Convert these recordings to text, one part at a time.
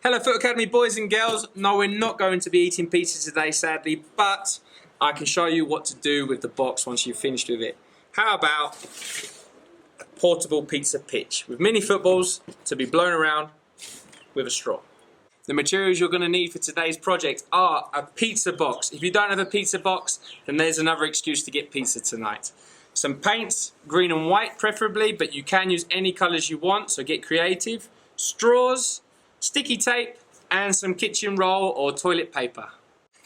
Hello Foot Academy boys and girls. No, we're not going to be eating pizza today sadly, but I can show you what to do with the box once you've finished with it. How about a portable pizza pitch with mini footballs to be blown around with a straw. The materials you're going to need for today's project are a pizza box. If you don't have a pizza box, then there's another excuse to get pizza tonight. Some paints, green and white preferably, but you can use any colours you want, so get creative. Straws, sticky tape, and some kitchen roll or toilet paper.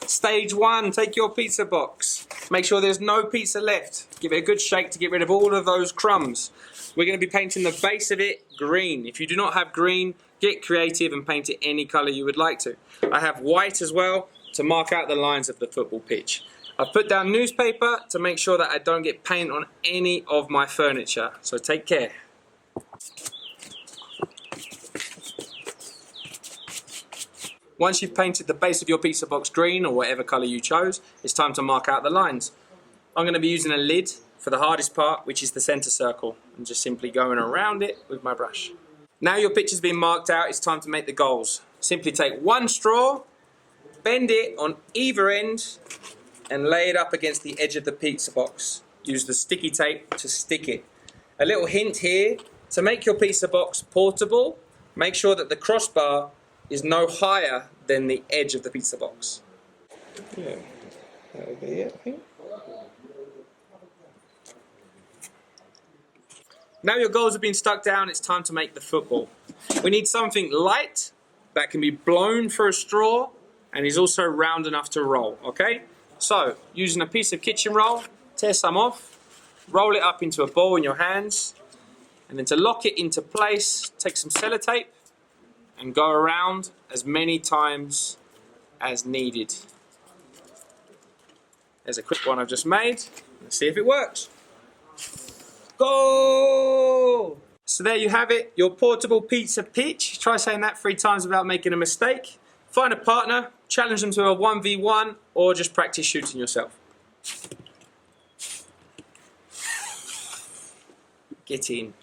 Stage 1, take your pizza box. Make sure there's no pizza left. Give it a good shake to get rid of all of those crumbs. We're going to be painting the base of it green. If you do not have green, get creative and paint it any colour you would like to. I have white as well to mark out the lines of the football pitch. I've put down newspaper to make sure that I don't get paint on any of my furniture, so take care. Once you've painted the base of your pizza box green or whatever colour you chose, it's time to mark out the lines. I'm going to be using a lid for the hardest part, which is the centre circle, and just simply going around it with my brush. Now your pitch has been marked out, it's time to make the goals. Simply take one straw, bend it on either end, and lay it up against the edge of the pizza box. Use the sticky tape to stick it. A little hint here, to make your pizza box portable, make sure that the crossbar is no higher than the edge of the pizza box. Yeah, that would be it, I think. Now your goals have been stuck down, it's time to make the football. We need something light that can be blown for a straw and is also round enough to roll, okay? So, using a piece of kitchen roll, tear some off, roll it up into a ball in your hands, and then to lock it into place, take some sellotape and go around as many times as needed. There's a quick one I've just made. Let's see if it works. Go! So there you have it, your portable pizza pitch. Try saying that 3 times without making a mistake. Find a partner, challenge them to a 1v1, or just practice shooting yourself. Get in.